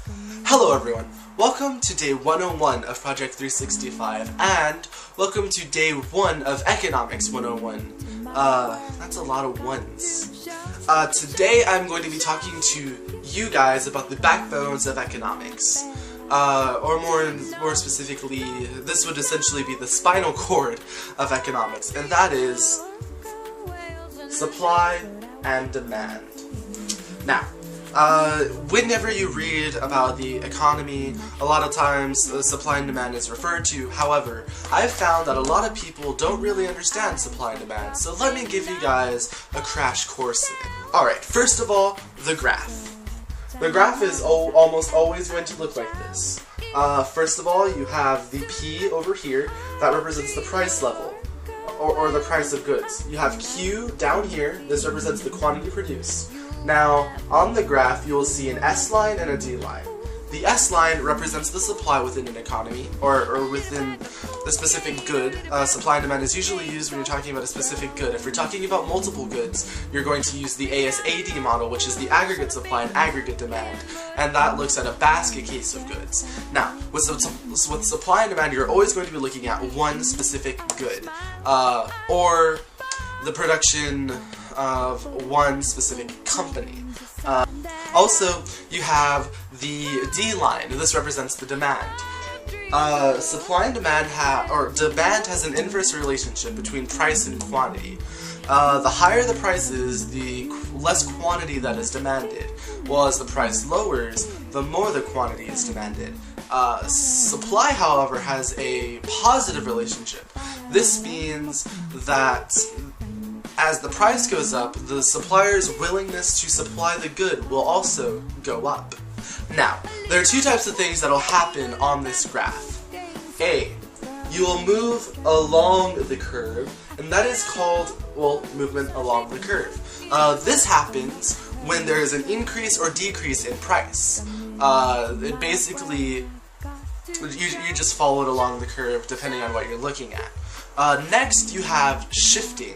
Hello everyone, welcome to day 101 of Project 365, and welcome to day 1 of Economics 101. That's a lot of ones. Today I'm going to be talking to you guys about the backbones of economics. Or more specifically, this would essentially be the spinal cord of economics, and that is supply and demand. Now, whenever you read about the economy, a lot of times supply and demand is referred to. However, I've found that a lot of people don't really understand supply and demand, so let me give you guys a crash course in it. Alright, first of all, the graph. The graph is almost always going to look like this. First of all, you have the P over here, that represents the price level, or the price of goods. You have Q down here, this represents the quantity produced. Now, on the graph, you will see an S line and a D line. The S line represents the supply within an economy, or within a specific good. Supply and demand is usually used when you're talking about a specific good. If you're talking about multiple goods, you're going to use the ASAD model, which is the aggregate supply and aggregate demand, and that looks at a basket case of goods. Now, with supply and demand, you're always going to be looking at one specific good, or the production of one specific company. Also, you have the D line. This represents the demand. Supply and demand demand has an inverse relationship between price and quantity. The higher the price is, the less quantity that is demanded, while as the price lowers, the more the quantity is demanded. Supply, however, has a positive relationship. This means that as the price goes up, the supplier's willingness to supply the good will also go up. Now, there are two types of things that will happen on this graph. A, you will move along the curve, and that is called, well, movement along the curve. This happens when there is an increase or decrease in price. It basically, you just follow it along the curve depending on what you're looking at. Next, you have shifting.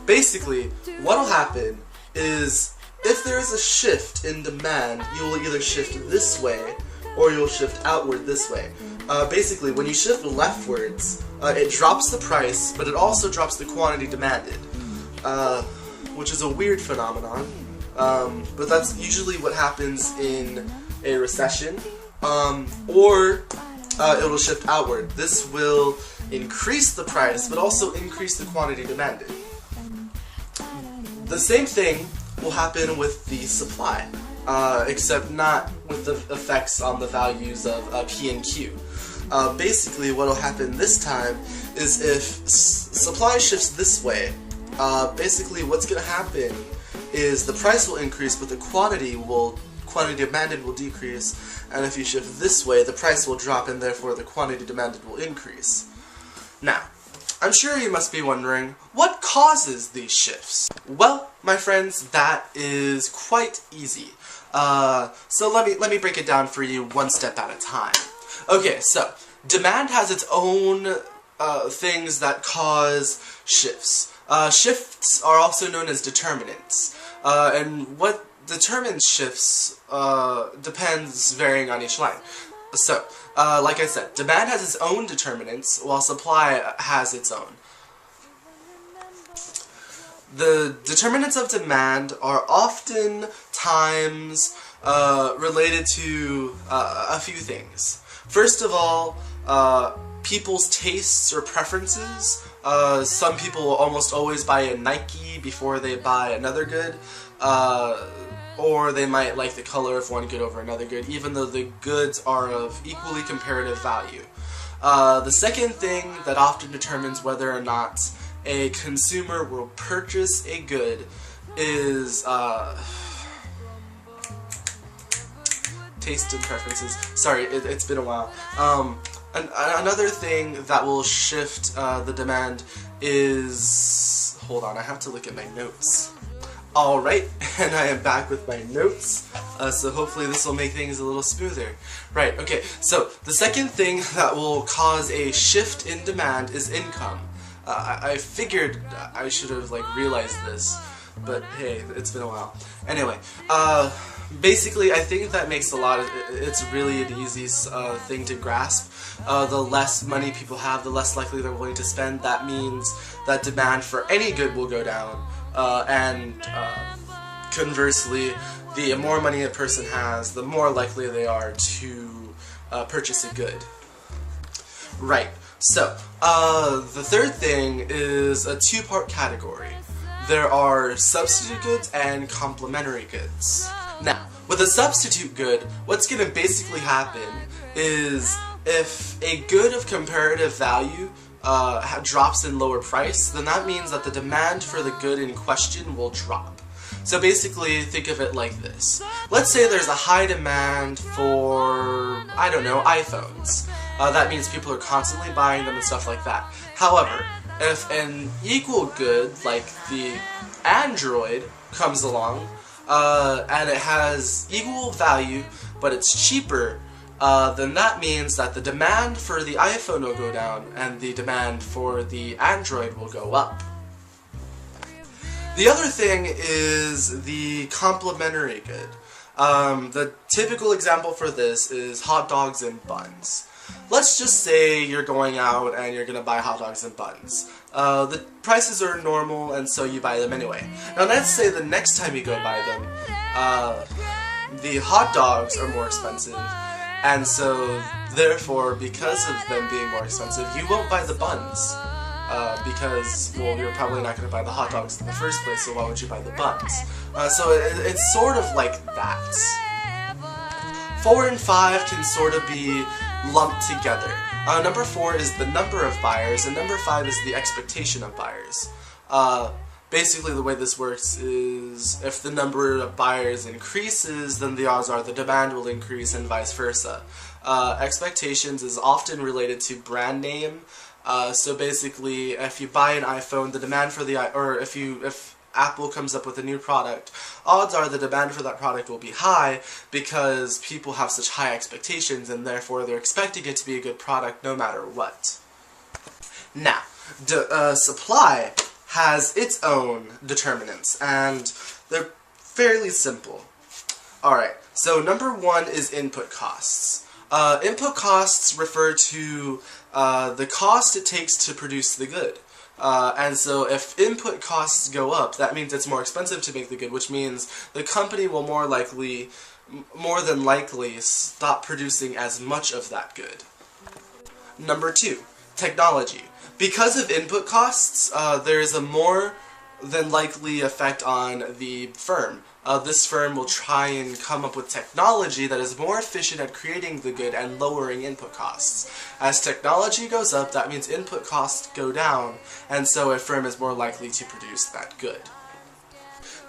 Basically, what will happen is, if there is a shift in demand, you will either shift this way, or you'll shift outward this way. Basically, when you shift leftwards, it drops the price, but it also drops the quantity demanded, which is a weird phenomenon, but that's usually what happens in a recession, or it will shift outward. This will increase the price, but also increase the quantity demanded. The same thing will happen with the supply, except not with the effects on the values of P and Q. Basically, what will happen this time is if supply shifts this way, basically what's going to happen is the price will increase, but the quantity demanded will decrease, and if you shift this way, the price will drop, and therefore the quantity demanded will increase. Now, I'm sure you must be wondering, what causes these shifts? Well, my friends, that is quite easy. So let me break it down for you one step at a time. Okay, so demand has its own things that cause shifts. Shifts are also known as determinants, and what determines shifts depends varying on each line. So, like I said, demand has its own determinants, while supply has its own. The determinants of demand are oftentimes related to a few things. First of all, people's tastes or preferences. Some people will almost always buy a Nike before they buy another good. Or they might like the color of one good over another good, even though the goods are of equally comparative value. The second thing that often determines whether or not a consumer will purchase a good is taste and preferences. Sorry, it's been a while. Another thing that will shift the demand is... Hold on, I have to look at my notes. Alright, and I am back with my notes, so hopefully this will make things a little smoother. Right, okay, so the second thing that will cause a shift in demand is income. I figured I should have realized this, but hey, it's been a while. Anyway, basically, I think that makes it's really an easy thing to grasp. The less money people have, the less likely they're willing to spend. That means that demand for any good will go down, and conversely, the more money a person has, the more likely they are to purchase a good. Right. So, the third thing is a two-part category. There are substitute goods and complementary goods. Now, with a substitute good, what's going to basically happen is if a good of comparative value drops in lower price, then that means that the demand for the good in question will drop. So basically, think of it like this. Let's say there's a high demand for, I don't know, iPhones. That means people are constantly buying them and stuff like that. However, if an equal good, like the Android, comes along, and it has equal value, but it's cheaper, then that means that the demand for the iPhone will go down, and the demand for the Android will go up. The other thing is the complementary good. The typical example for this is hot dogs and buns. Let's just say you're going out and you're going to buy hot dogs and buns. The prices are normal, and so you buy them anyway. Now let's say the next time you go buy them, the hot dogs are more expensive, and so therefore, because of them being more expensive, you won't buy the buns. Because, well, you're probably not going to buy the hot dogs in the first place, so why would you buy the buns? So it's sort of like that. 4 and 5 can sort of be lumped together. Number 4 is the number of buyers, and number 5 is the expectation of buyers. Basically, the way this works is if the number of buyers increases, then the odds are the demand will increase, and vice versa. Expectations is often related to brand name. So basically, if you buy an iPhone, the demand for if Apple comes up with a new product, odds are the demand for that product will be high because people have such high expectations, and therefore they're expecting it to be a good product no matter what. Now, supply has its own determinants, and they're fairly simple. Alright, so number 1 is input costs. Input costs refer to the cost it takes to produce the good. And so if input costs go up, that means it's more expensive to make the good, which means the company will more than likely stop producing as much of that good. Number 2, technology. Because of input costs, there is a more than likely effect on the firm. This firm will try and come up with technology that is more efficient at creating the good and lowering input costs. As technology goes up, that means input costs go down, and so a firm is more likely to produce that good.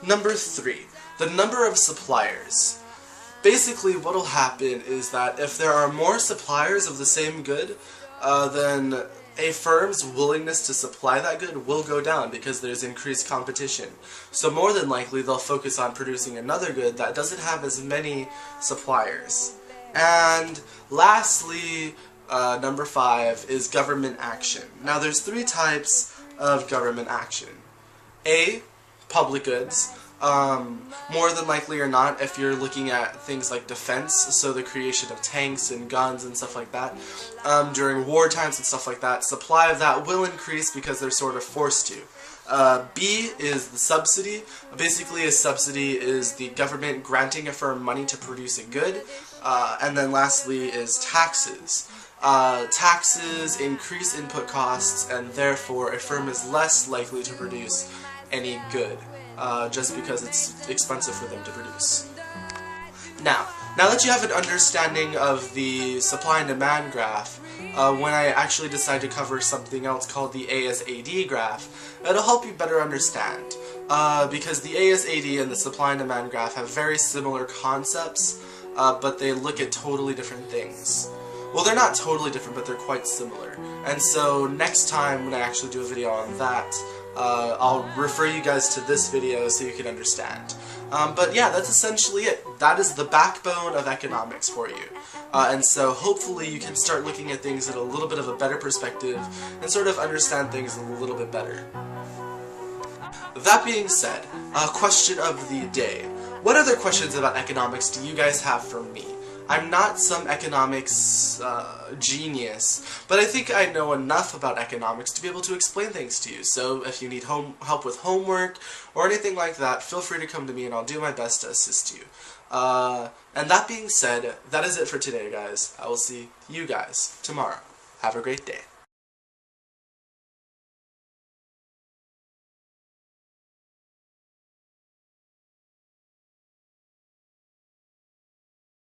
Number 3, the number of suppliers. Basically, what will happen is that if there are more suppliers of the same good, then a firm's willingness to supply that good will go down because there's increased competition. So more than likely they'll focus on producing another good that doesn't have as many suppliers. And lastly, number 5 is government action. Now there's 3 types of government action. A, public goods. More than likely or not, if you're looking at things like defense, so the creation of tanks and guns and stuff like that, during war times and stuff like that, supply of that will increase because they're sort of forced to. B is the subsidy. Basically, a subsidy is the government granting a firm money to produce a good. And then lastly is taxes. Taxes increase input costs, and therefore a firm is less likely to produce any good. Just because it's expensive for them to produce. Now that you have an understanding of the supply and demand graph, when I actually decide to cover something else called the ASAD graph, it'll help you better understand. Because the ASAD and the supply and demand graph have very similar concepts, but they look at totally different things. Well, they're not totally different, but they're quite similar. And so next time when I actually do a video on that, I'll refer you guys to this video so you can understand. But yeah, that's essentially it. That is the backbone of economics for you. And so hopefully you can start looking at things at a little bit of a better perspective and sort of understand things a little bit better. That being said, question of the day. What other questions about economics do you guys have for me? I'm not some economics genius, but I think I know enough about economics to be able to explain things to you. So if you need help with homework or anything like that, feel free to come to me and I'll do my best to assist you. And that being said, that is it for today, guys. I will see you guys tomorrow. Have a great day.